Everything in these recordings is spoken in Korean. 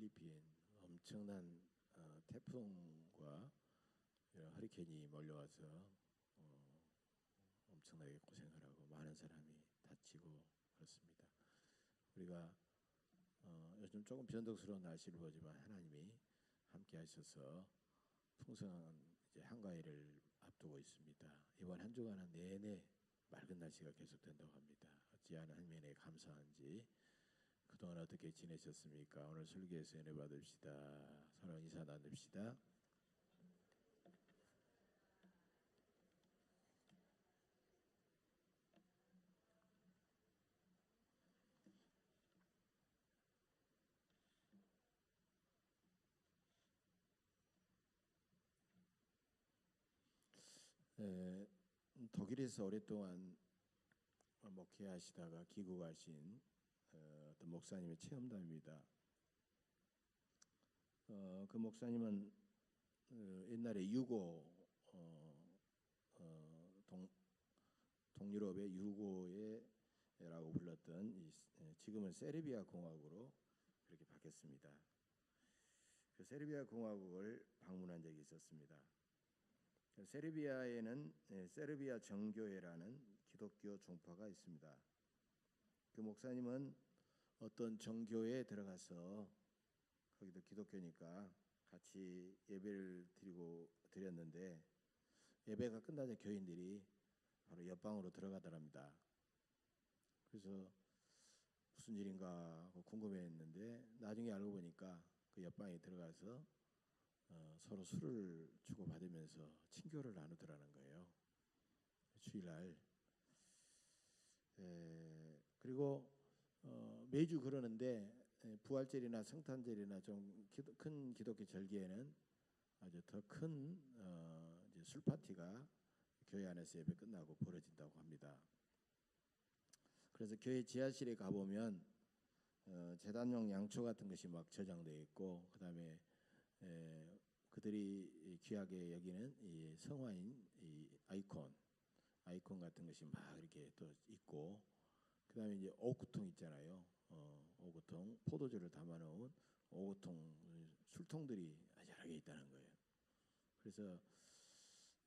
필리핀 엄청난 태풍과 이런 허리케인이 몰려와서 엄청나게 고생을 하고 많은 사람이 다치고 그렇습니다. 우리가 요즘 조금 변덕스러운 날씨를 보지만 하나님이 함께 하셔서 풍성한 이제 한가위를 앞두고 있습니다. 이번 한 주간은 내내 맑은 날씨가 계속된다고 합니다. 어찌하는 하나님의 은혜에 감사한지 그동안 어떻게 지내셨습니까? 오늘 설교에서 은혜 받읍시다. 서로 인사 나눕시다. 독일에서 오랫동안 목회하시다가 귀국하신 어떤 목사님의 체험담입니다. 그 목사님은 옛날에 유고 동유럽의 유고에라고 불렀던 지금은 세르비아 공화국으로 그렇게 바뀌었습니다. 그 세르비아 공화국을 방문한 적이 있었습니다. 세르비아에는 세르비아 정교회라는 기독교 종파가 있습니다. 그 목사님은 어떤 정교회에 들어가서 거기도 기독교니까 같이 예배를 드렸는데 예배가 끝나자 교인들이 바로 옆방으로 들어가더랍니다. 그래서 무슨 일인가 하고 궁금해했는데 나중에 알고 보니까 그 옆방에 들어가서 서로 술을 주고받으면서 친교를 나누더라는 거예요. 주일날. 그리고 매주 그러는데 부활절이나 성탄절이나 좀 큰 기독교 절기에는 아주 더 큰 술 파티가 교회 안에서 예배 끝나고 벌어진다고 합니다. 그래서 교회 지하실에 가보면 제단용 양초 같은 것이 막 저장되어 있고 그다음에 그들이 귀하게 여기는 이 성화인 이 아이콘 같은 것이 막 이렇게 또 있고 그다음에 이제 오구통 있잖아요. 오구통 포도주를 담아놓은 오구통 술통들이 여러 개 있다는 거예요. 그래서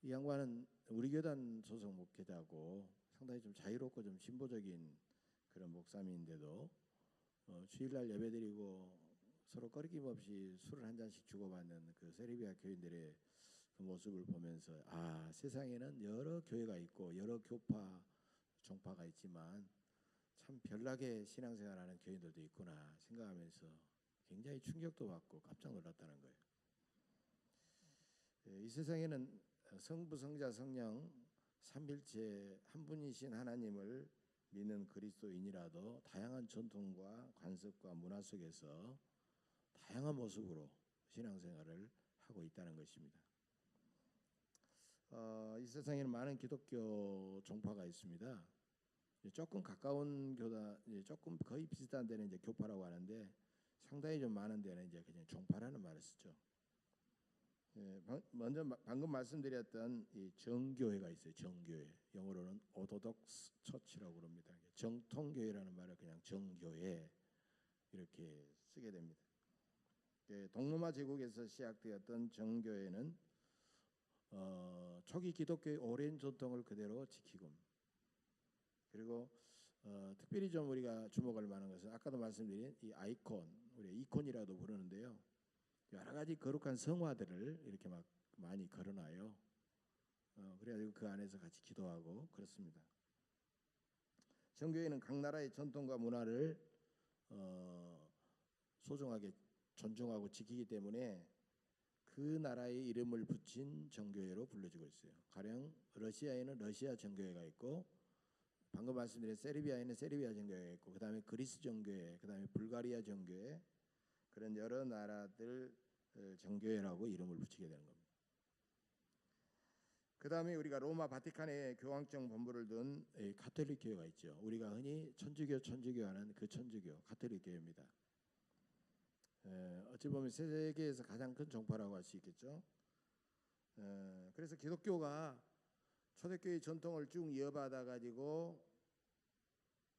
이 양반은 우리 교단 소속 목회자고 상당히 좀 자유롭고 좀 진보적인 그런 목사님인데도 주일날 예배드리고 서로 꺼리낌 없이 술을 한 잔씩 주고받는 그 세르비아 교인들의 그 모습을 보면서 세상에는 여러 교회가 있고 여러 교파 종파가 있지만 참 별나게 신앙생활하는 교인들도 있구나 생각하면서 굉장히 충격도 받고 깜짝 놀랐다는 거예요. 이 세상에는 성부, 성자, 성령 삼일체 한 분이신 하나님을 믿는 그리스도인이라도 다양한 전통과 관습과 문화 속에서 다양한 모습으로 신앙생활을 하고 있다는 것입니다. 이 세상에는 많은 기독교 종파가 있습니다. 조금 가까운 교단, 조금 거의 비슷한 데는 이제 교파라고 하는데 상당히 좀 많은 데는 이제 그냥 종파라는 말을 쓰죠. 먼저 방금 말씀드렸던 이 정교회가 있어요. 정교회, 영어로는 오토독스 처치라고 그럽니다. 정통교회라는 말을 그냥 정교회 이렇게 쓰게 됩니다. 동로마 제국에서 시작되었던 정교회는 초기 기독교의 오랜 전통을 그대로 지키고 그리고 특별히 좀 우리가 주목할 만한 것은 아까도 말씀드린 이 아이콘, 우리 이콘이라도 부르는데요. 여러 가지 거룩한 성화들을 이렇게 막 많이 걸어놔요. 그래가지고 그 안에서 같이 기도하고 그렇습니다. 정교회는 각 나라의 전통과 문화를 소중하게 존중하고 지키기 때문에 그 나라의 이름을 붙인 정교회로 불려지고 있어요. 가령 러시아에는 러시아 정교회가 있고 방금 말씀드린 세르비아에는 세르비아 정교회가 있고 그 다음에 그리스 정교회, 그 다음에 불가리아 정교회 그런 여러 나라들 정교회라고 이름을 붙이게 되는 겁니다. 그 다음에 우리가 로마 바티칸에 교황청 본부를 둔 가톨릭 교회가 있죠. 우리가 흔히 천주교 하는 그 천주교 가톨릭 교회입니다. 어찌 보면 세계에서 가장 큰 종파라고 할 수 있겠죠. 그래서 기독교가 초대교회 전통을 쭉 이어받아 가지고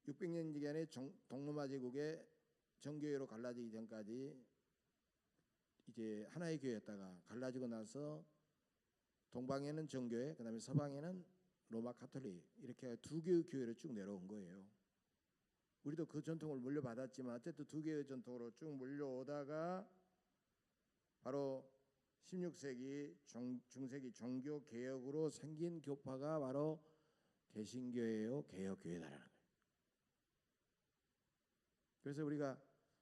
600년 기간에 동로마 제국의 정교회로 갈라지기 전까지 이제 하나의 교회였다가 갈라지고 나서 동방에는 정교회, 그다음에 서방에는 로마 가톨릭, 이렇게 두 개의 교회로 쭉 내려온 거예요. 우리도 그 전통을 물려받았지만 어쨌든 두 개의 전통으로 쭉 물려오다가 바로 16세기 중세기 종교 개혁으로 생긴 교파가 바로 개신교회요, 개혁교회다라는 거예요. 그래서 우리가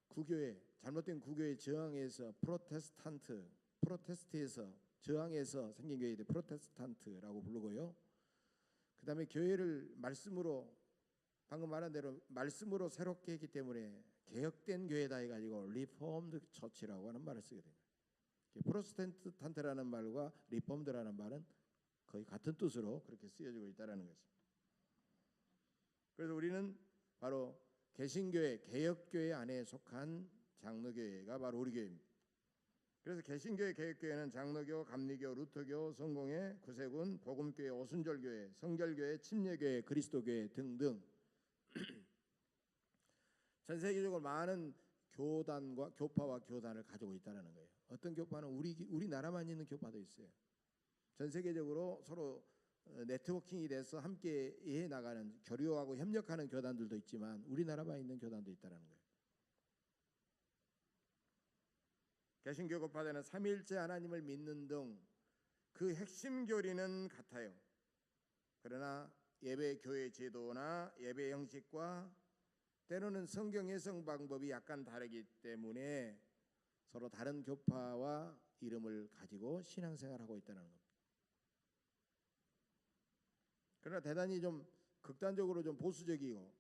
구교회, 잘못된 구교에 저항해서 프로테스트에서 저항해서 생긴 교회들 프로테스탄트라고 부르고요. 그 다음에 교회를 말씀으로, 방금 말한 대로 말씀으로 새롭게 했기 때문에 개혁된 교회다 해가지고 리폼드 처치라고 하는 말을 쓰게 됩니다. 프로테스탄트라는 말과 리폼드라는 말은 거의 같은 뜻으로 그렇게 쓰여지고 있다는 것입니다. 그래서 우리는 바로 개신교회, 개혁교회 안에 속한 장로교회가 바로 우리 교회입니다. 그래서 개신교회, 개혁교회는 장로교, 감리교, 루터교, 성공회, 구세군, 복음교회, 오순절교회, 성결교회, 침례교회, 그리스도교회 등등 전 세계적으로 많은 교단과 교파와 교단을 가지고 있다는 거예요. 어떤 교파는 우리나라만 있는 교파도 있어요. 전 세계적으로 서로 네트워킹이 돼서 함께 해 나가는, 교류하고 협력하는 교단들도 있지만 우리나라만 있는 교단도 있다는 거예요. 개신교 교파들은 삼위일체 하나님을 믿는 등 그 핵심 교리는 같아요. 그러나 예배 교회 제도나 예배 형식과 때로는 성경 해석 방법이 약간 다르기 때문에 서로 다른 교파와 이름을 가지고 신앙생활하고 있다는 겁니다. 그러나 대단히 좀 극단적으로 좀 보수적이고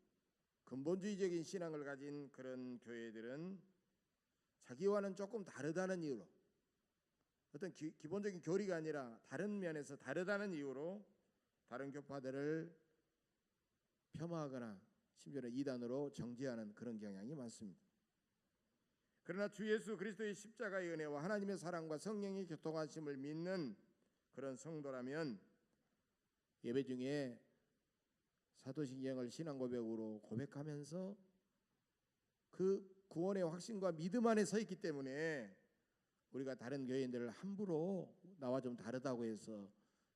근본주의적인 신앙을 가진 그런 교회들은 자기와는 조금 다르다는 이유로, 어떤 기본적인 교리가 아니라 다른 면에서 다르다는 이유로 다른 교파들을 폄하하거나 심지어는 이단으로 정죄하는 그런 경향이 많습니다. 그러나 주 예수 그리스도의 십자가의 은혜와 하나님의 사랑과 성령의 교통하심을 믿는 그런 성도라면 예배 중에 사도신경을 신앙 고백으로 고백하면서 그 구원의 확신과 믿음 안에 서 있기 때문에 우리가 다른 교인들을 함부로 나와 좀 다르다고 해서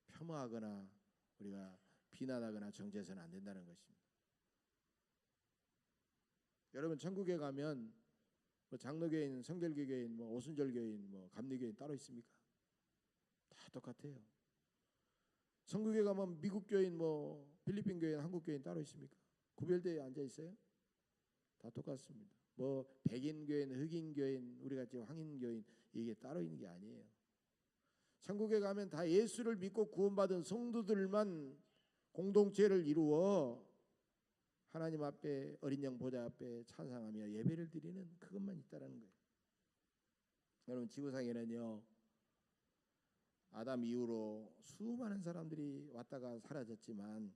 폄하하거나 우리가 비난하거나 정죄해서는 안 된다는 것입니다. 여러분 천국에 가면 뭐 장로교인, 성결교교인, 뭐 오순절교인, 뭐 감리교인 따로 있습니까? 다 똑같아요. 천국에 가면 미국 교인, 뭐 필리핀 교인, 한국 교인 따로 있습니까? 구별되어 앉아 있어요? 다 똑같습니다. 뭐 백인 교인, 흑인 교인, 우리 같이 황인 교인, 이게 따로 있는 게 아니에요. 천국에 가면 다 예수를 믿고 구원받은 성도들만 공동체를 이루어 하나님 앞에 어린 양 보좌 앞에 찬양하며 예배를 드리는 그것만 있다라는 거예요. 여러분 지구상에는요 아담 이후로 수많은 사람들이 왔다가 사라졌지만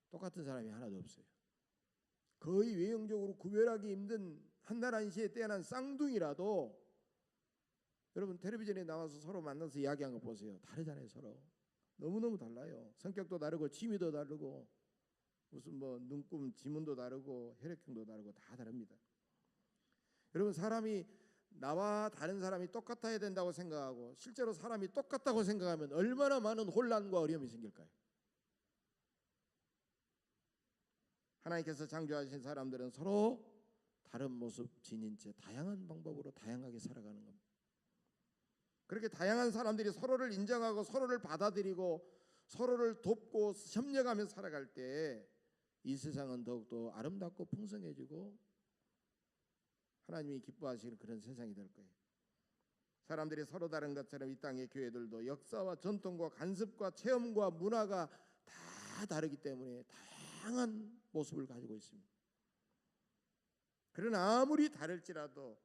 똑같은 사람이 하나도 없어요. 거의 외형적으로 구별하기 힘든 한날 한시에 태어난 쌍둥이라도 여러분 텔레비전에 나와서 서로 만나서 이야기한 거 보세요. 다르잖아요. 서로 너무너무 달라요. 성격도 다르고 취미도 다르고 무슨 뭐 눈금 지문도 다르고 혈액형도 다르고 다 다릅니다. 여러분 사람이 나와 다른 사람이 똑같아야 된다고 생각하고 실제로 사람이 똑같다고 생각하면 얼마나 많은 혼란과 어려움이 생길까요? 하나님께서 창조하신 사람들은 서로 다른 모습 지닌 채 다양한 방법으로 다양하게 살아가는 겁니다. 그렇게 다양한 사람들이 서로를 인정하고 서로를 받아들이고 서로를 돕고 협력하며 살아갈 때 이 세상은 더욱더 아름답고 풍성해지고 하나님이 기뻐하시는 그런 세상이 될 거예요. 사람들이 서로 다른 것처럼 이 땅의 교회들도 역사와 전통과 관습과 체험과 문화가 다 다르기 때문에 다양한 모습을 가지고 있습니다. 그러나 아무리 다를지라도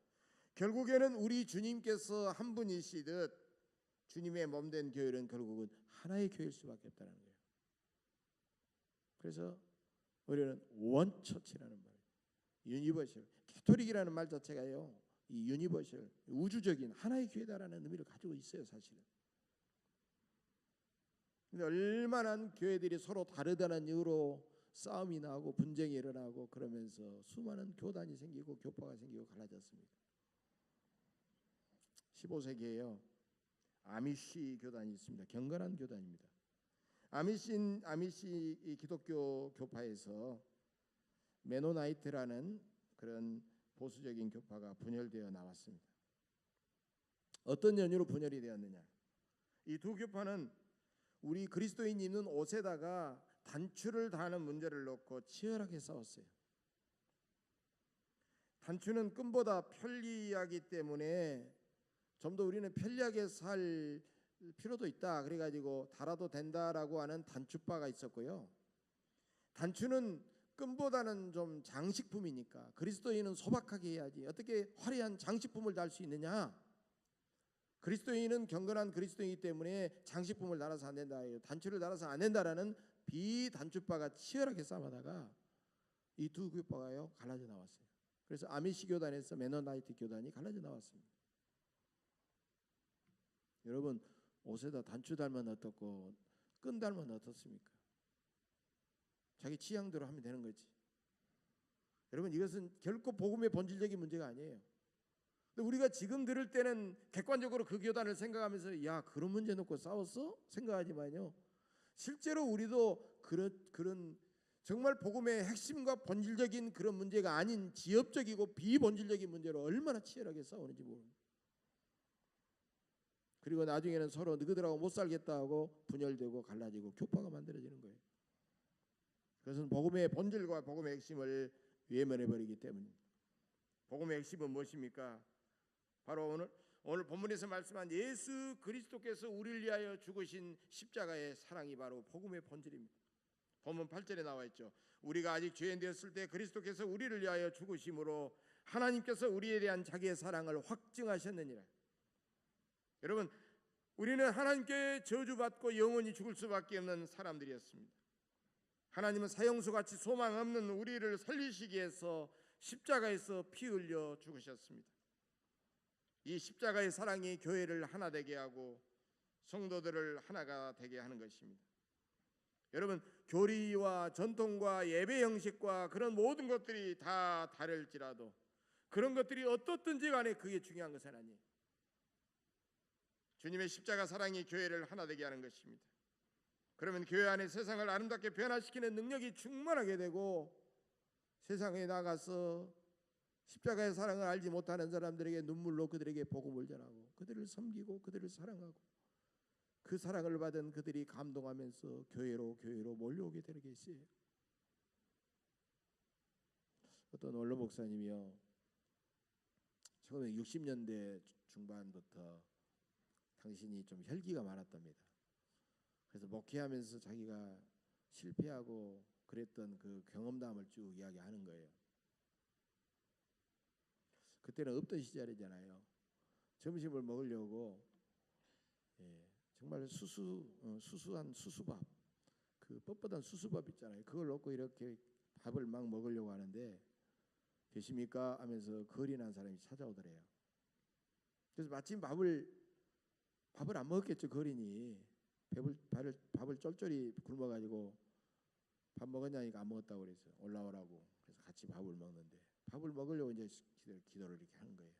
결국에는 우리 주님께서 한 분이시듯 주님의 몸된 교회는 결국은 하나의 교회일 수밖에 없다는 거예요. 그래서 우리는 원처치라는 말, 유니버셜, 캐토릭이라는 말 자체가요, 이 유니버셜, 우주적인 하나의 교회다라는 의미를 가지고 있어요, 사실은. 근데 얼마나 교회들이 서로 다르다는 이유로 싸움이 나고 분쟁이 일어나고 그러면서 수많은 교단이 생기고 교파가 생기고 갈라졌습니다. 15세기에요. 아미시 교단이 있습니다. 경건한 교단입니다. 아미시 이 기독교 교파에서 메노나이트라는 그런 보수적인 교파가 분열되어 나왔습니다. 어떤 연유로 분열이 되었느냐? 이 두 교파는 우리 그리스도인이 입는 옷에다가 단추를 다는 문제를 놓고 치열하게 싸웠어요. 단추는 끈보다 편리하기 때문에 좀 더 우리는 편리하게 살 필요도 있다. 그래가지고 달아도 된다라고 하는 단추파가 있었고요. 단추는 끈보다는 좀 장식품이니까 그리스도인은 소박하게 해야지 어떻게 화려한 장식품을 달 수 있느냐? 그리스도인은 경건한 그리스도인이기 때문에 장식품을 달아서 안 된다. 단추를 달아서 안 된다라는 비단추파가 치열하게 싸우다가 이 두 교파가요 갈라져 나왔어요. 그래서 아미시 교단에서 메노나이트 교단이 갈라져 나왔습니다. 여러분 옷에다 단추 달면 어떻고 끈 달면 어떻습니까? 자기 취향대로 하면 되는 거지. 여러분 이것은 결코 복음의 본질적인 문제가 아니에요. 근데 우리가 지금 들을 때는 객관적으로 그 교단을 생각하면서 야 그런 문제 놓고 싸웠어? 생각하지만요. 실제로 우리도 그런 정말 복음의 핵심과 본질적인 그런 문제가 아닌 지엽적이고 비본질적인 문제로 얼마나 치열하게 싸우는지 모릅니다. 그리고 나중에는 서로 너희들하고 못 살겠다 하고 분열되고 갈라지고 교파가 만들어지는 거예요. 그것은 복음의 본질과 복음의 핵심을 외면해버리기 때문입니다. 복음의 핵심은 무엇입니까? 바로 오늘 본문에서 말씀한 예수 그리스도께서 우리를 위하여 죽으신 십자가의 사랑이 바로 복음의 본질입니다. 본문 8절에 나와 있죠. 우리가 아직 죄인 되었을 때 그리스도께서 우리를 위하여 죽으심으로 하나님께서 우리에 대한 자기의 사랑을 확증하셨느니라. 여러분 우리는 하나님께 저주받고 영원히 죽을 수밖에 없는 사람들이었습니다. 하나님은 사형수같이 소망 없는 우리를 살리시기 위해서 십자가에서 피 흘려 죽으셨습니다. 이 십자가의 사랑이 교회를 하나 되게 하고 성도들을 하나가 되게 하는 것입니다. 여러분 교리와 전통과 예배 형식과 그런 모든 것들이 다 다를지라도 그런 것들이 어떻든지 간에 그게 중요한 것은 아니에요. 주님의 십자가 사랑이 교회를 하나 되게 하는 것입니다. 그러면 교회 안에 세상을 아름답게 변화시키는 능력이 충만하게 되고 세상에 나가서 십자가의 사랑을 알지 못하는 사람들에게 눈물로 그들에게 복음을 전하고 그들을 섬기고 그들을 사랑하고 그 사랑을 받은 그들이 감동하면서 교회로 몰려오게 되는 게 있어요. 어떤 원로 목사님이요 처음에 60년대 중반부터 당신이 좀 혈기가 많았답니다. 그래서 목회하면서 자기가 실패하고 그랬던 그 경험담을 쭉 이야기하는 거예요. 그때는 없던 시절이잖아요. 점심을 먹으려고 정말 수수한 수수밥, 그 뻣뻣한 수수밥 있잖아요. 그걸 놓고 이렇게 밥을 막 먹으려고 하는데 계십니까? 하면서 거리 난 사람이 찾아오더래요. 그래서 마침 밥을 안 먹었겠죠. 거리니 밥을 쫄쫄이 굶어가지고 밥 먹었냐니까 안 먹었다고 그래서 올라오라고 그래서 같이 밥을 먹는데 밥을 먹으려고 이제 기도를 이렇게 하는 거예요.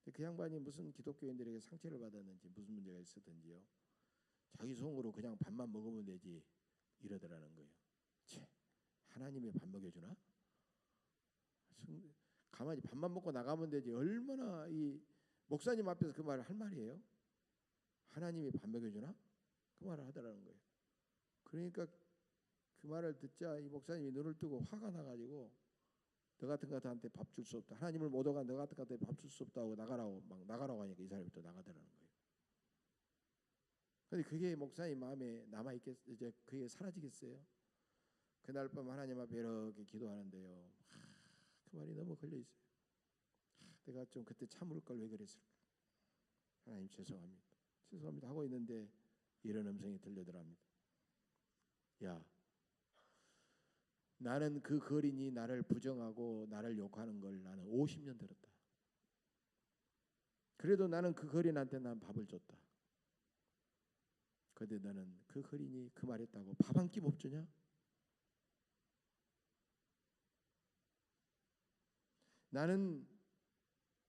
근데 그 양반이 무슨 기독교인들에게 상처를 받았는지 무슨 문제가 있었던지요. 자기 속으로 그냥 밥만 먹으면 되지 이러더라는 거예요. 切, 하나님이 밥 먹여주나? 가만히 밥만 먹고 나가면 되지 얼마나 이 목사님 앞에서 그 말을 할 말이에요. 하나님이 밥 먹여주나? 그 말을 하더라는 거예요. 그러니까 그 말을 듣자 이 목사님이 눈을 뜨고 화가 나가지고 너 같은 것한테 밥 줄 수 없다. 하나님을 못 오가 너 같은 것한테 밥 줄 수 없다고 나가라고 하니까 이 사람이 또 나가더라는 거예요. 근데 그게 목사님 마음에 이제 그게 사라지겠어요? 그날 밤 하나님 앞에 이렇게 기도하는데요. 그 말이 너무 걸려 있어요. 내가 좀 그때 참을 걸 왜 그랬을까? 하나님 죄송합니다 하고 있는데 이런 음성이 들려더랍니다. 야, 나는 그 거린이 나를 부정하고 나를 욕하는 걸 나는 50년 들었다. 그래도 나는 그 거린한테 난 밥을 줬다. 그런데 너는 그 거린이 그 말했다고 밥 한 끼 못 주냐? 나는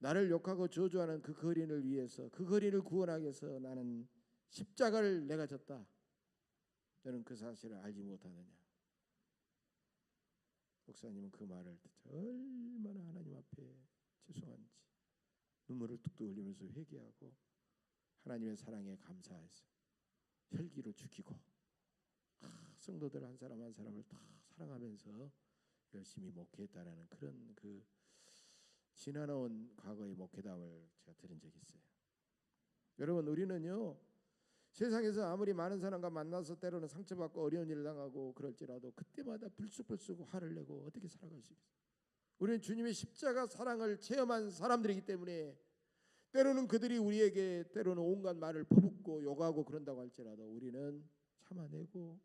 나를 욕하고 저주하는 그 거린을 위해서, 그 거린을 구원하기 위해서 나는 십자가를 내가 졌다. 너는 그 사실을 알지 못하느냐. 목사님은 그 말을 듣자 얼마나 하나님 앞에 죄송한지 눈물을 뚝뚝 흘리면서 회개하고 하나님의 사랑에 감사해서 혈기로 죽이고 성도들 한 사람 한 사람을 다 사랑하면서 열심히 목회했다라는 그런 그 지나온 과거의 목회담을 제가 들은 적이 있어요. 여러분, 우리는요 세상에서 아무리 많은 사람과 만나서 때로는 상처받고 어려운 일을 당하고 그럴지라도 그때마다 불쑥불쑥 화를 내고 어떻게 살아갈 수 있어요? 우리는 주님의 십자가 사랑을 체험한 사람들이기 때문에 때로는 그들이 우리에게 때로는 온갖 말을 퍼붓고 욕하고 그런다고 할지라도 우리는 참아내고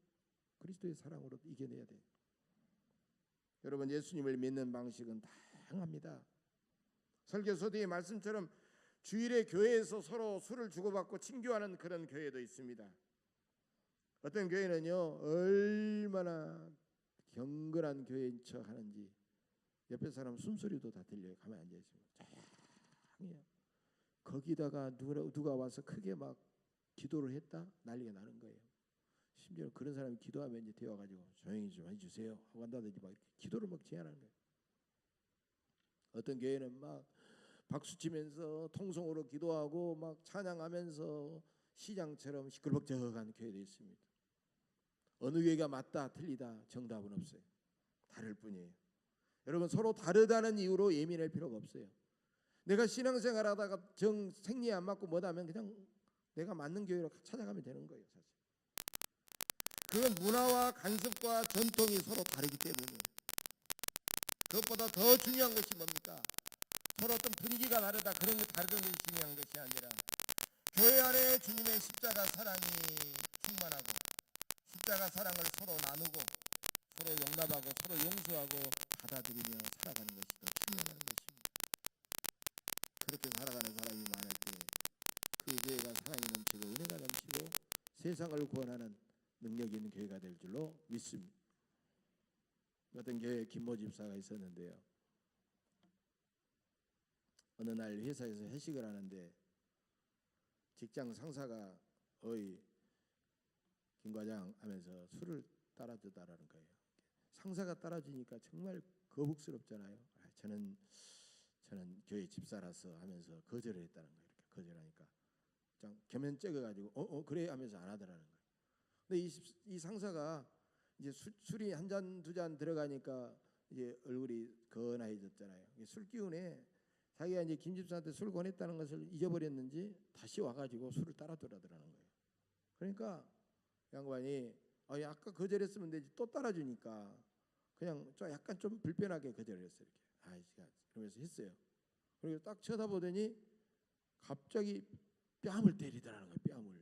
그리스도의 사랑으로 이겨내야 돼요. 여러분, 예수님을 믿는 방식은 다양합니다. 설교서대의 말씀처럼 주일에 교회에서 서로 술을 주고받고 친교하는 그런 교회도 있습니다. 어떤 교회는요 얼마나 경건한 교회인 척 하는지 옆에 사람 숨소리도 다 들려요. 가만히 앉아있으면 조용해요. 거기다가 누가 와서 크게 막 기도를 했다? 난리가 나는 거예요. 심지어 그런 사람이 기도하면 이제 되어가지고 조용히 좀 해주세요 하고 한다든지 막 이렇게 기도를 막 제안하는 거예요. 어떤 교회는 막 박수치면서 통성으로 기도하고 막 찬양하면서 시장처럼 시끌벅적한 교회도 있습니다. 어느 교회가 맞다 틀리다 정답은 없어요. 다를 뿐이에요. 여러분, 서로 다르다는 이유로 예민할 필요가 없어요. 내가 신앙생활하다가 정 생리에 안 맞고 뭐다면 그냥 내가 맞는 교회로 찾아가면 되는 거예요. 사실 그건 문화와 간섭과 전통이 서로 다르기 때문이에요. 그것보다 더 중요한 것이 뭡니까? 서로 어떤 분위기가 다르다 그런 게 다른 것이 중요한 것이 아니라 교회 안에 주님의 십자가 사랑이 충만하고 십자가 사랑을 서로 나누고 서로 용납하고 서로 용서하고 받아들이며 살아가는 것이 더 중요한 것입니다. 그렇게 살아가는 사람이 많을 때 그 교회가 사랑이 넘치고 은혜가 넘치고 세상을 구원하는 능력이 있는 교회가 될 줄로 믿습니다. 어떤 교회에 김모 집사가 있었는데요. 어느 날 회사에서 회식을 하는데 직장 상사가 어이 김 과장 하면서 술을 따라주다라는 거예요. 상사가 따라주니까 정말 거북스럽잖아요. 저는 교회 집사라서 하면서 거절을 했다는 거예요. 이렇게 거절하니까 좀 겸연쩍어가지고 그래 하면서 안 하더라는 거예요. 근데 이 상사가 이제 술이 한 잔 두 잔 들어가니까 이제 얼굴이 건해졌잖아요. 술 기운에 자기가 이제 김 집사한테 술 권했다는 것을 잊어버렸는지 다시 와가지고 술을 따라주라더라는 거예요. 그러니까 양반이 아까 거절했으면 되지 또 따라주니까 그냥 좀 약간 좀 불편하게 거절했어요. 이렇게 그러면서 했어요. 그리고 딱 쳐다보더니 갑자기 뺨을 때리더라는 거예요. 뺨을.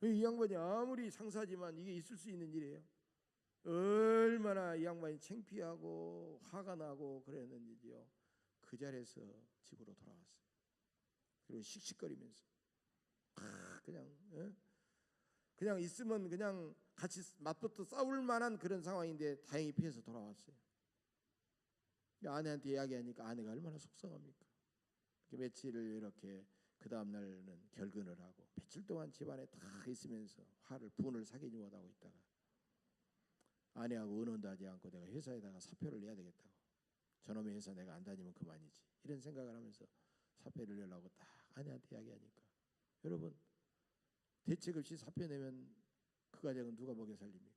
이 양반이 아무리 상사지만 이게 있을 수 있는 일이에요. 얼마나 이 양반이 창피하고 화가 나고 그랬는지요. 그 자리에서 집으로 돌아왔어요. 그리고 씩씩거리면서 그냥 있으면 그냥 같이 맞붙어 싸울 만한 그런 상황인데 다행히 피해서 돌아왔어요. 아내한테 이야기하니까 아내가 얼마나 속상합니까? 며칠을 이렇게 그 다음 날은 결근을 하고 며칠 동안 집안에 다 있으면서 분을 사귀지 못하고 있다가 아내하고 의논도 하지 않고 내가 회사에다가 사표를 내야 되겠다고, 저놈의 회사 내가 안 다니면 그만이지 이런 생각을 하면서 사표를 내려고 딱 아내한테 이야기하니까 여러분, 대책 없이 사표 내면 그 가정은 누가 먹여 살립니까?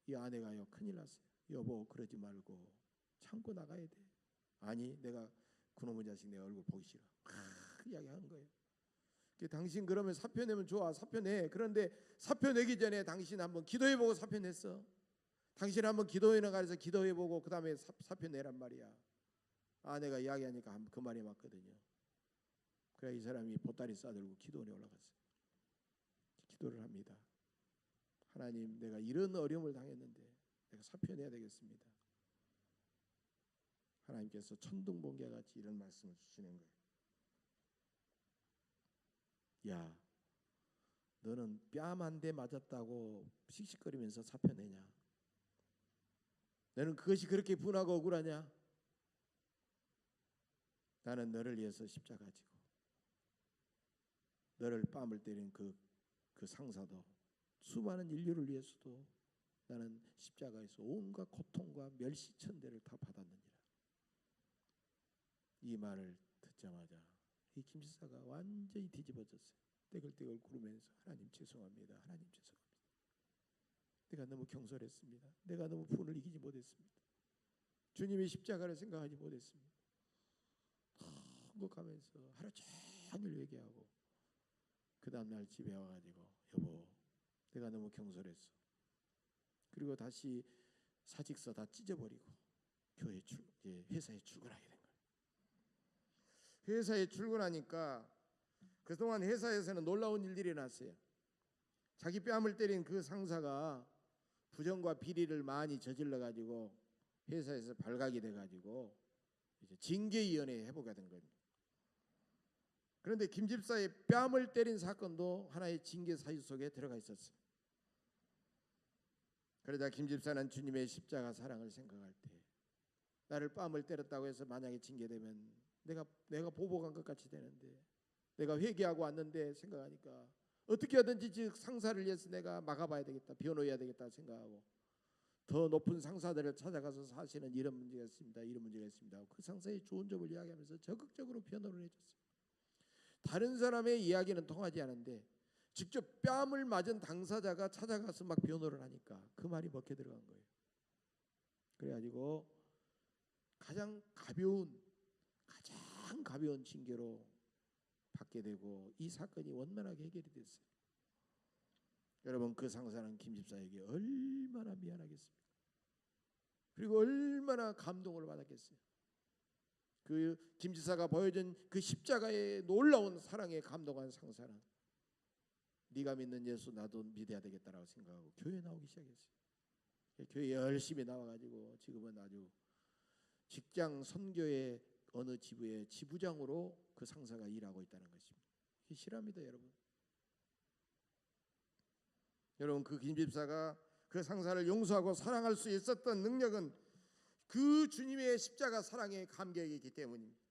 이 아내가요 큰일 났어요. 여보 그러지 말고 참고 나가야 돼. 아니 내가 그놈의 자식 내 얼굴 보기 싫어. 이야기하는 거예요. 당신 그러면 사표 내면 좋아, 사표 내. 그런데 사표 내기 전에 당신 한번 기도해보고 사표 냈어? 당신 한번 기도회 나가서 기도해보고 그 다음에 사표 내란 말이야. 아내가 이야기하니까 그 말이 맞거든요. 그래 이 사람이 보따리 싸들고 기도원에 올라갔어요. 기도를 합니다. 하나님, 내가 이런 어려움을 당했는데 내가 사표 내야 되겠습니다. 하나님께서 천둥번개 같이 이런 말씀을 주시는 거예요. 야, 너는 뺨 한 대 맞았다고 씩씩거리면서 사표 내냐? 너는 그것이 그렇게 분하고 억울하냐? 나는 너를 위해서 십자가 지고 너를 뺨을 때린 그 상사도 수많은 인류를 위해서도 나는 십자가에서 온갖 고통과 멸시천대를 다 받았느니라. 이 말을 듣자마자 이 김지사가 완전히 뒤집어졌어요. 떼글떼글 구르면서 하나님 죄송합니다. 하나님 죄송합니다. 내가 너무 경솔했습니다. 내가 너무 분을 이기지 못했습니다. 주님의 십자가를 생각하지 못했습니다. 한국하면서 하루 종일 얘기하고 그 다음날 집에 와가지고 여보 내가 너무 경솔했어. 그리고 다시 사직서 다 찢어버리고 회사에 출근하게 된 거예요. 회사에 출근하니까 그동안 회사에서는 놀라운 일들이 났어요. 자기 뺨을 때린 그 상사가 부정과 비리를 많이 저질러가지고 회사에서 발각이 돼가지고 이제 징계위원회에 회부가 된 겁니다. 그런데 김 집사의 뺨을 때린 사건도 하나의 징계 사유 속에 들어가 있었어요. 그러자 김 집사는 주님의 십자가 사랑을 생각할 때 나를 뺨을 때렸다고 해서 만약에 징계되면 내가 보복한 것 같이 되는데 내가 회개하고 왔는데 생각하니까 어떻게 하든지 즉 상사를 위해서 내가 막아봐야 되겠다, 변호해야 되겠다 생각하고 더 높은 상사들을 찾아가서 사실은 이런 문제가 있습니다, 이런 문제가 있습니다. 그 상사의 좋은 점을 이야기하면서 적극적으로 변호를 해줬어요. 다른 사람의 이야기는 통하지 않은데 직접 뺨을 맞은 당사자가 찾아가서 막 변호를 하니까 그 말이 먹혀 들어간 거예요. 그래가지고 가장 가벼운 징계로 받게 되고 이 사건이 원만하게 해결이 됐어요. 여러분 그 상사는 김 집사에게 얼마나 미안하겠습니까? 그리고 얼마나 감동을 받았겠어요. 그 김 집사가 보여준 그 십자가의 놀라운 사랑에 감동한 상사는 네가 믿는 예수 나도 믿어야 되겠다라고 생각하고 교회 나오기 시작했어요. 교회 열심히 나와가지고 지금은 아주 직장 선교의 어느 지부의 지부장으로 그 상사가 일하고 있다는 것입니다. 이게 실합니다, 여러분. 여러분 그 김 집사가 그 상사를 용서하고 사랑할 수 있었던 능력은 그 주님의 십자가 사랑에 감격이기 때문입니다.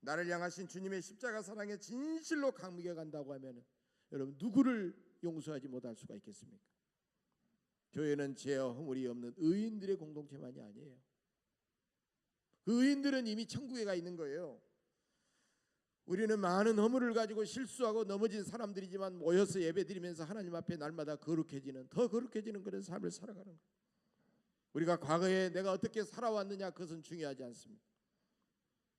나를 향하신 주님의 십자가 사랑에 진실로 감격한다고 하면 여러분 누구를 용서하지 못할 수가 있겠습니까? 교회는 죄와 허물이 없는 의인들의 공동체만이 아니에요. 그 의인들은 이미 천국에 가 있는 거예요. 우리는 많은 허물을 가지고 실수하고 넘어진 사람들이지만 모여서 예배드리면서 하나님 앞에 날마다 더 거룩해지는 그런 삶을 살아가는 거예요. 우리가 과거에 내가 어떻게 살아왔느냐 그것은 중요하지 않습니다.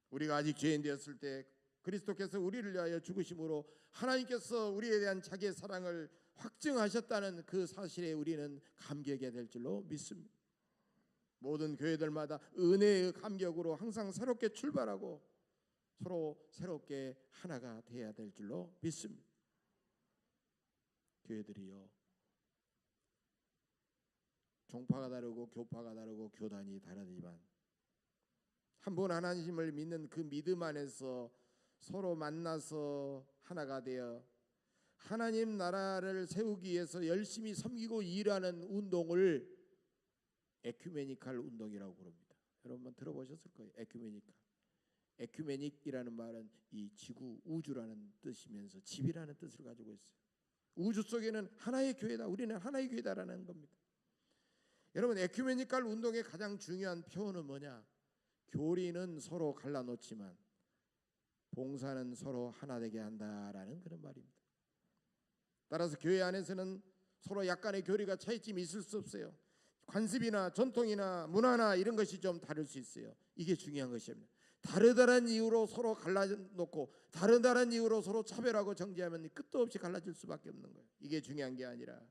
우리가 아직 죄인 되었을 때 그리스도께서 우리를 위하여 죽으심으로 하나님께서 우리에 대한 자기의 사랑을 확증하셨다는 그 사실에 우리는 감격해야 될 줄로 믿습니다. 모든 교회들마다 은혜의 감격으로 항상 새롭게 출발하고 서로 새롭게 하나가 되어야 될 줄로 믿습니다. 교회들이요, 종파가 다르고 교파가 다르고 교단이 다르지만 한 분 하나님을 믿는 그 믿음 안에서 서로 만나서 하나가 되어 하나님 나라를 세우기 위해서 열심히 섬기고 일하는 운동을 에큐메니칼 운동이라고 부릅니다. 여러분 들어보셨을 거예요. 에큐메닉이라는 말은 이 지구 우주라는 뜻이면서 집이라는 뜻을 가지고 있어요. 우주 속에는 하나의 교회다, 우리는 하나의 교회다라는 겁니다. 여러분 에큐메니칼 운동의 가장 중요한 표현은 뭐냐? 교리는 서로 갈라놓지만 봉사는 서로 하나 되게 한다라는 그런 말입니다. 따라서 교회 안에서는 서로 약간의 교리가 차이점이 있을 수 없어요. 관습이나 전통이나 문화나 이런 것이 좀 다를 수 있어요. 이게 중요한 것입니다. 다르다는 이유로 서로 갈라놓고 다르다는 이유로 서로 차별하고 정죄하면 끝도 없이 갈라질 수밖에 없는 거예요. 이게 중요한 게 아니라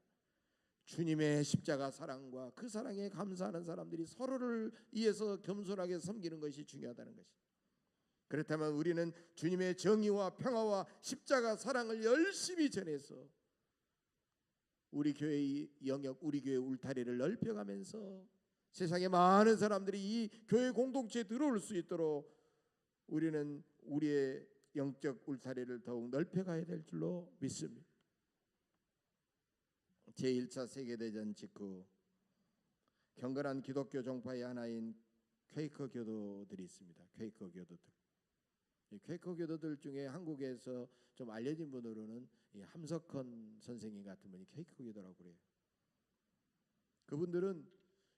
주님의 십자가 사랑과 그 사랑에 감사하는 사람들이 서로를 위해서 겸손하게 섬기는 것이 중요하다는 것입니다. 그렇다면 우리는 주님의 정의와 평화와 십자가 사랑을 열심히 전해서 우리 교회의 영역, 우리 교회 울타리를 넓혀가면서 세상에 많은 사람들이 이 교회 공동체에 들어올 수 있도록 우리는 우리의 영적 울타리를 더욱 넓혀가야 될 줄로 믿습니다. 제1차 세계대전 직후 경건한 기독교 종파의 하나인 퀘이커 교도들이 있습니다. 퀘이커 교도들. 이 퀘이커 교도들 중에 한국에서 좀 알려진 분으로는 이 함석헌 선생님 같은 분이 퀘이커 교도라고 그래요. 그분들은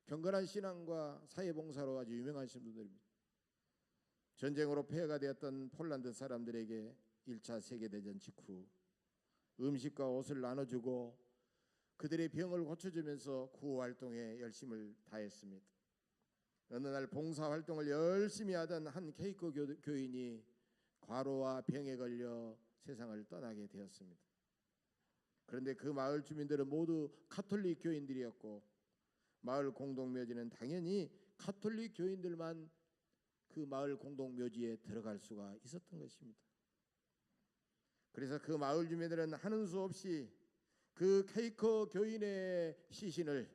경건한 신앙과 사회봉사로 아주 유명하신 분들입니다. 전쟁으로 폐해가 되었던 폴란드 사람들에게 1차 세계대전 직후 음식과 옷을 나눠주고 그들의 병을 고쳐주면서 구호활동에 열심을 다했습니다. 어느 날 봉사활동을 열심히 하던 한 퀘이커 교인이 과로와 병에 걸려 세상을 떠나게 되었습니다. 그런데 그 마을 주민들은 모두 가톨릭 교인들이었고 마을 공동묘지는 당연히 가톨릭 교인들만 그 마을 공동묘지에 들어갈 수가 있었던 것입니다. 그래서 그 마을 주민들은 하는 수 없이 그 퀘이커 교인의 시신을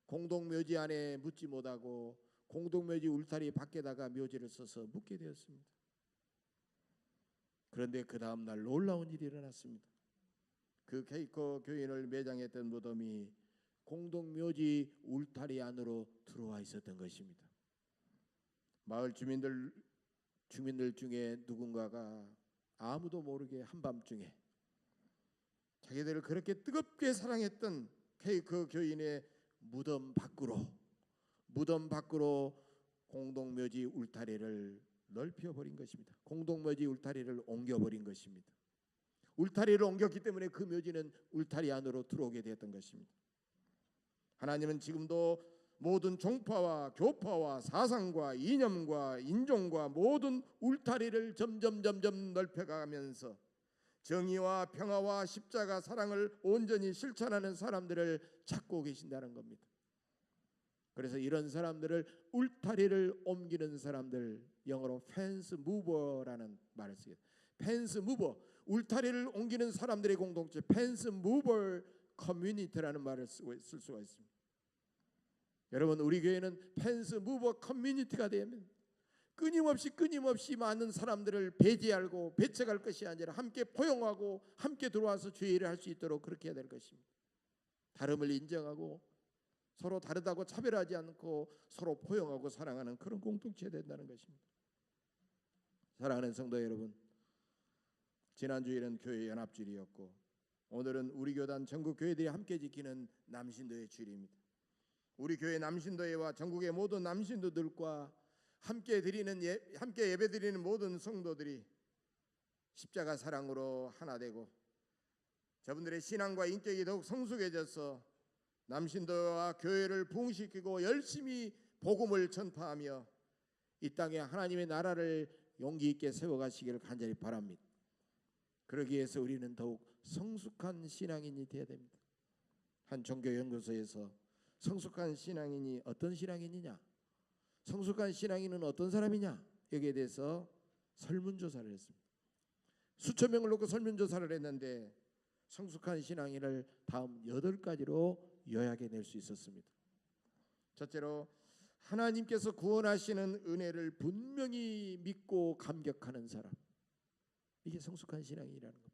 공동묘지 안에 묻지 못하고 공동묘지 울타리 밖에다가 묘지를 써서 묻게 되었습니다. 그런데 그 다음 날 놀라운 일이 일어났습니다. 그 퀘이커 교인을 매장했던 무덤이 공동묘지 울타리 안으로 들어와 있었던 것입니다. 마을 주민들 중에 누군가가 아무도 모르게 한밤중에 자기들을 그렇게 뜨겁게 사랑했던 퀘이커 교인의 무덤 밖으로 공동묘지 울타리를 넓혀버린 것입니다. 공동묘지 울타리를 옮겨버린 것입니다. 울타리를 옮겼기 때문에 그 묘지는 울타리 안으로 들어오게 되었던 것입니다. 하나님은 지금도 모든 종파와 교파와 사상과 이념과 인종과 모든 울타리를 점점 넓혀가면서 정의와 평화와 십자가 사랑을 온전히 실천하는 사람들을 찾고 계신다는 겁니다. 그래서 이런 사람들을 울타리를 옮기는 사람들, 영어로 펜스 무버라는 말을 쓰게 돼요. 펜스 무버, 울타리를 옮기는 사람들의 공동체, 펜스 무버 커뮤니티라는 말을 쓸 수가 있습니다. 여러분, 우리 교회는 펜스 무버 커뮤니티가 되면 끊임없이 많은 사람들을 배제하고 배척할 것이 아니라 함께 포용하고 함께 들어와서 주의 일을 할 수 있도록 그렇게 해야 될 것입니다. 다름을 인정하고 서로 다르다고 차별하지 않고 서로 포용하고 사랑하는 그런 공동체가 된다는 것입니다. 사랑하는 성도 여러분, 지난주일은 교회 연합주일이었고 오늘은 우리 교단 전국 교회들이 함께 지키는 남신도의 주일입니다. 우리 교회 남신도회와 전국의 모든 남신도들과 함께 예배드리는 모든 성도들이 십자가 사랑으로 하나 되고 저분들의 신앙과 인격이 더욱 성숙해져서 남신도와 교회를 부흥시키고 열심히 복음을 전파하며 이 땅에 하나님의 나라를 용기 있게 세워가시기를 간절히 바랍니다. 그러기 위해서 우리는 더욱 성숙한 신앙인이 되어야 됩니다. 한 종교연구소에서 성숙한 신앙인이 어떤 신앙인이냐, 성숙한 신앙인은 어떤 사람이냐, 여기에 대해서 설문조사를 했습니다. 수천 명을 놓고 설문조사를 했는데 성숙한 신앙인을 다음 8가지로 요약해낼 수 있었습니다. 첫째로, 하나님께서 구원하시는 은혜를 분명히 믿고 감격하는 사람, 이게 성숙한 신앙인이라는 겁니다.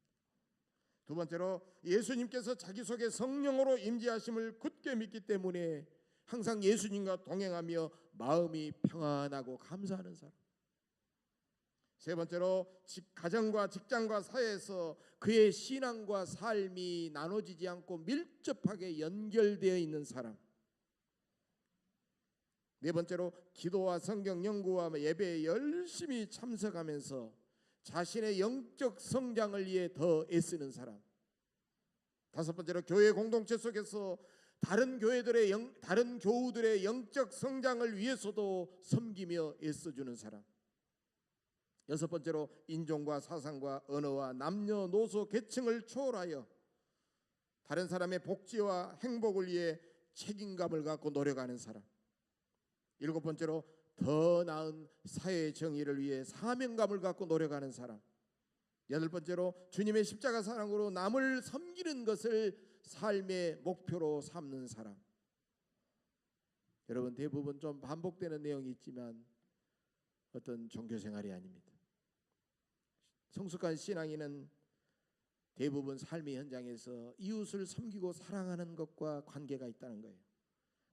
두 번째로, 예수님께서 자기 속에 성령으로 임재하심을 굳게 믿기 때문에 항상 예수님과 동행하며 마음이 평안하고 감사하는 사람. 세 번째로, 가정과 직장과 사회에서 그의 신앙과 삶이 나눠지지 않고 밀접하게 연결되어 있는 사람. 네 번째로, 기도와 성경 연구와 예배에 열심히 참석하면서 자신의 영적 성장을 위해 더 애쓰는 사람. 다섯 번째로, 교회 공동체 속에서 다른 교우들의 영적 성장을 위해서도 섬기며 애써주는 사람. 여섯 번째로, 인종과 사상과 언어와 남녀노소 계층을 초월하여 다른 사람의 복지와 행복을 위해 책임감을 갖고 노력하는 사람. 일곱 번째로, 더 나은 사회 정의를 위해 사명감을 갖고 노력하는 사람. 여덟 번째로, 주님의 십자가 사랑으로 남을 섬기는 것을 삶의 목표로 삼는 사람. 여러분, 대부분 좀 반복되는 내용이 있지만 어떤 종교 생활이 아닙니다. 성숙한 신앙인은 대부분 삶의 현장에서 이웃을 섬기고 사랑하는 것과 관계가 있다는 거예요.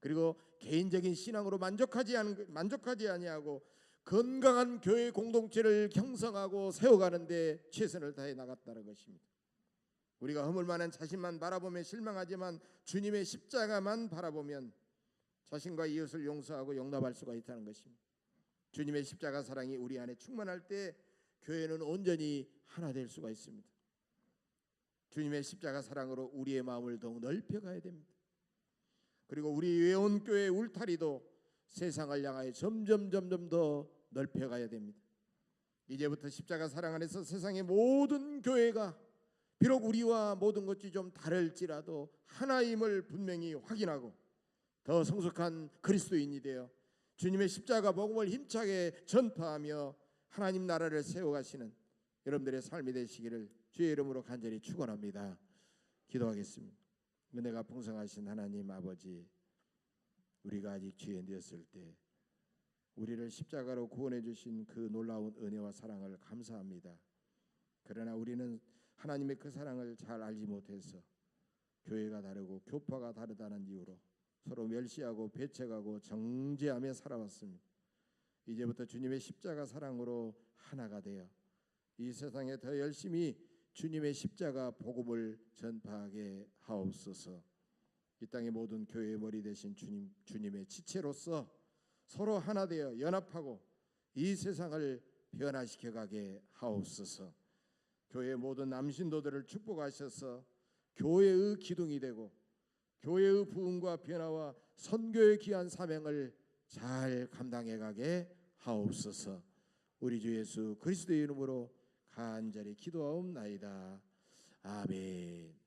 그리고 개인적인 신앙으로 만족하지 아니하고 건강한 교회 공동체를 형성하고 세워가는데 최선을 다해 나갔다는 것입니다. 우리가 허물만한 자신만 바라보며 실망하지만 주님의 십자가만 바라보면 자신과 이웃을 용서하고 용납할 수가 있다는 것입니다. 주님의 십자가 사랑이 우리 안에 충만할 때 교회는 온전히 하나 될 수가 있습니다. 주님의 십자가 사랑으로 우리의 마음을 더욱 넓혀가야 됩니다. 그리고 우리 외온교회 울타리도 세상을 향하여 점점 더 넓혀가야 됩니다. 이제부터 십자가 사랑 안에서 세상의 모든 교회가 비록 우리와 모든 것이 좀 다를지라도 하나임을 분명히 확인하고 더 성숙한 그리스도인이 되어 주님의 십자가 복음을 힘차게 전파하며 하나님 나라를 세워가시는 여러분들의 삶이 되시기를 주의 이름으로 간절히 축원합니다. 기도하겠습니다. 은혜가 풍성하신 하나님 아버지, 우리가 아직 죄인되었을 때 우리를 십자가로 구원해 주신 그 놀라운 은혜와 사랑을 감사합니다. 그러나 우리는 하나님의 그 사랑을 잘 알지 못해서 교회가 다르고 교파가 다르다는 이유로 서로 멸시하고 배척하고 정죄하며 살아왔습니다. 이제부터 주님의 십자가 사랑으로 하나가 되어 이 세상에 더 열심히 주님의 십자가 복음을 전파하게 하옵소서. 이 땅의 모든 교회의 머리 되신 주님의 지체로서 서로 하나 되어 연합하고 이 세상을 변화시켜 가게 하옵소서. 교회의 모든 남신도들을 축복하셔서 교회의 기둥이 되고 교회의 부흥과 변화와 선교의 귀한 사명을 잘 감당해 가게 하옵소서. 우리 주 예수 그리스도의 이름으로 간절히 기도하옵나이다. 아멘.